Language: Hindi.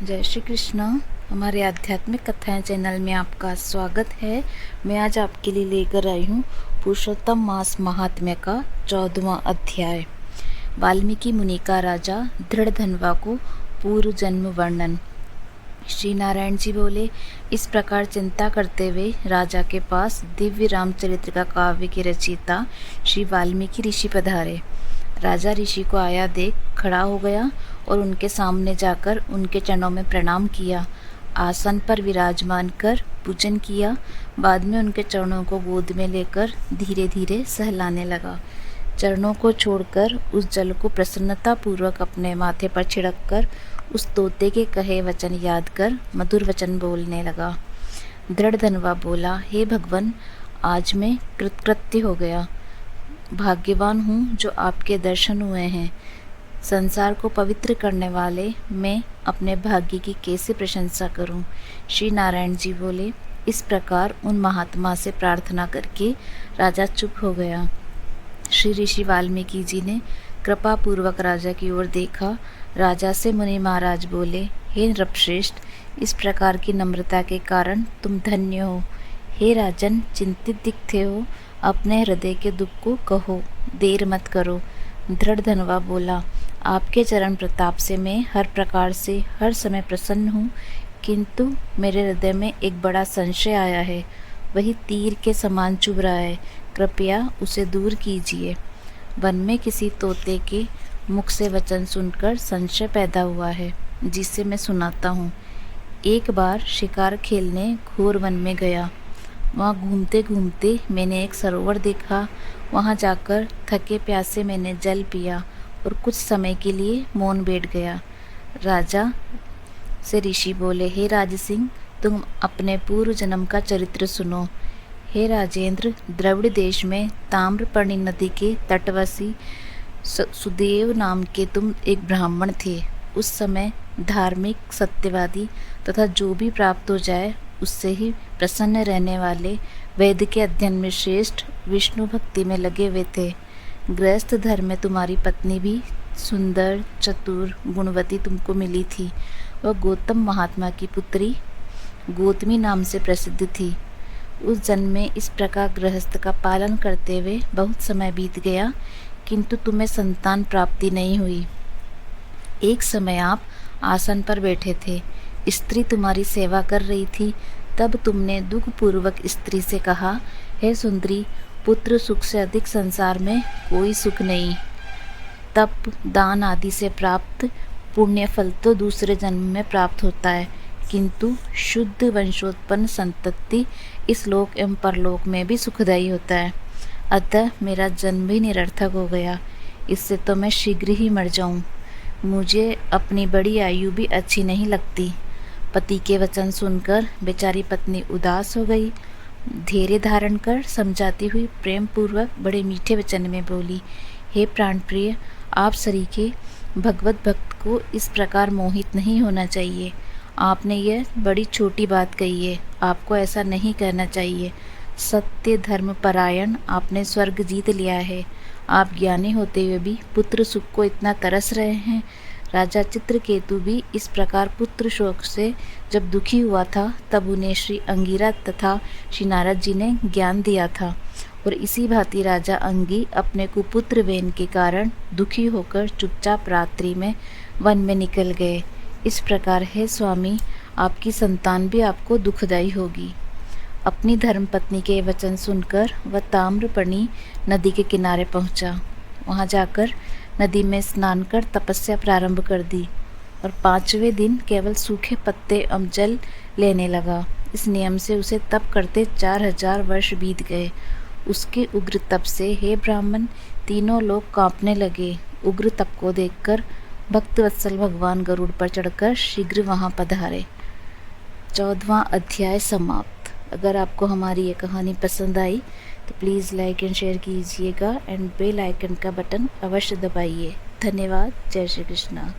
जय श्री कृष्ण। हमारे आध्यात्मिक कथाएं चैनल में आपका स्वागत है। मैं आज आपके लिए लेकर आई हूँ पुरुषोत्तम मास महात्म्य का 14वां अध्याय। वाल्मीकि मुनि का राजा दृढ़धन्वा को पूर्व जन्म वर्णन। श्री नारायण जी बोले, इस प्रकार चिंता करते हुए राजा के पास दिव्य रामचरित्र का काव्य के रचयिता श्री वाल्मीकि ऋषि पधारे। राजा ऋषि को आया देख खड़ा हो गया और उनके सामने जाकर उनके चरणों में प्रणाम किया। आसन पर विराजमान कर पूजन किया। बाद में उनके चरणों को गोद में लेकर धीरे धीरे सहलाने लगा। चरणों को छोड़कर उस जल को प्रसन्नता पूर्वक अपने माथे पर छिड़क कर उस तोते के कहे वचन याद कर मधुर वचन बोलने लगा। दृढ़धन्वा बोला, हे भगवान, आज मैं कृतकृत्य हो गया। भाग्यवान हूँ जो आपके दर्शन हुए हैं। संसार को पवित्र करने वाले मैं अपने भाग्य की कैसे प्रशंसा करूं। श्री नारायण जी बोले, इस प्रकार उन महात्मा से प्रार्थना करके राजा चुप हो गया। श्री ऋषि वाल्मीकि जी ने कृपा पूर्वक राजा की ओर देखा। राजा से मुनि महाराज बोले, हे नृपश्रेष्ठ, इस प्रकार की नम्रता के कारण तुम धन्य हो। हे राजन, चिंतित दिखते हो, अपने हृदय के दुख को कहो, देर मत करो। दृढ़धन्वा बोला, आपके चरण प्रताप से मैं हर प्रकार से हर समय प्रसन्न हूँ, किंतु मेरे हृदय में एक बड़ा संशय आया है। वही तीर के समान चुभ रहा है, कृपया उसे दूर कीजिए। वन में किसी तोते के मुख से वचन सुनकर संशय पैदा हुआ है, जिसे मैं सुनाता हूँ। एक बार शिकार खेलने घोर वन में गया। वहाँ घूमते घूमते मैंने एक सरोवर देखा। वहाँ जाकर थके प्यासे मैंने जल पिया और कुछ समय के लिए मौन बैठ गया। राजा से ऋषि बोले, हे राज सिंह, तुम अपने पूर्व जन्म का चरित्र सुनो। हे राजेंद्र, द्रविड़ देश में ताम्रपर्णी नदी के तटवर्ती सुदेव नाम के तुम एक ब्राह्मण थे। उस समय धार्मिक, सत्यवादी तथा जो भी प्राप्त हो जाए उससे ही प्रसन्न रहने वाले, वेद के अध्ययन में श्रेष्ठ, विष्णु भक्ति में लगे हुए थे। गृहस्थ धर्म में तुम्हारी पत्नी भी सुंदर, चतुर, गुणवती तुमको मिली थी। वह गौतम महात्मा की पुत्री गौतमी नाम से प्रसिद्ध थी। उस जन्म में इस प्रकार गृहस्थ का पालन करते हुए बहुत समय बीत गया, किंतु तुम्हें संतान प्राप्ति नहीं हुई। एक समय आप आसन पर बैठे थे, स्त्री तुम्हारी सेवा कर रही थी। तब तुमने दुखपूर्वक स्त्री से कहा, हे सुंदरी, पुत्र सुख से अधिक संसार में कोई सुख नहीं। तप, दान आदि से प्राप्त पुण्य फल तो दूसरे जन्म में प्राप्त होता है, किंतु शुद्ध वंशोत्पन्न संतति इस लोक एवं परलोक में भी सुखदायी होता है। अतः मेरा जन्म भी निरर्थक हो गया। इससे तो मैं शीघ्र ही मर जाऊं। मुझे अपनी बड़ी आयु भी अच्छी नहीं लगती। पति के वचन सुनकर बेचारी पत्नी उदास हो गई। धैर्य धारण कर समझाती हुई प्रेम पूर्वक बड़े मीठे वचन में बोली, हे प्राण प्रिय, आप सरीखे भगवत भक्त को इस प्रकार मोहित नहीं होना चाहिए। आपने यह बड़ी छोटी बात कही है, आपको ऐसा नहीं करना चाहिए। सत्य धर्म परायण आपने स्वर्ग जीत लिया है। आप ज्ञानी होते हुए भी पुत्र सुख को इतना तरस रहे हैं। राजा चित्रकेतु भी इस प्रकार पुत्र शोक से जब दुखी हुआ था, तब उन्हें श्री अंगिरा तथा श्री नारद जी ने ज्ञान दिया था, और इसी भांति राजा अंगी अपने कुपुत्र वेन के कारण दुखी होकर चुपचाप रात्रि में वन में निकल गए। इस प्रकार है स्वामी, आपकी संतान भी आपको दुखदायी होगी। अपनी धर्मपत्नी के वचन सुनकर वह ताम्रपर्णी नदी के किनारे पहुंचा। वहां जाकर नदी में स्नान कर तपस्या प्रारंभ कर दी और 5वें दिन केवल सूखे पत्ते एवं जल लेने लगा। इस नियम से उसे तप करते 4000 वर्ष बीत गए। उसके उग्र तप से हे ब्राह्मण, तीनों लोग कांपने लगे। उग्र तप को देखकर भक्तवत्सल भगवान गरुड़ पर चढ़कर शीघ्र वहां पधारे। 14वां अध्याय समाप्त। अगर आपको हमारी ये कहानी पसंद आई तो प्लीज़ लाइक एंड शेयर कीजिएगा एंड बेल आइकन का बटन अवश्य दबाइए। धन्यवाद। जय श्री कृष्णा।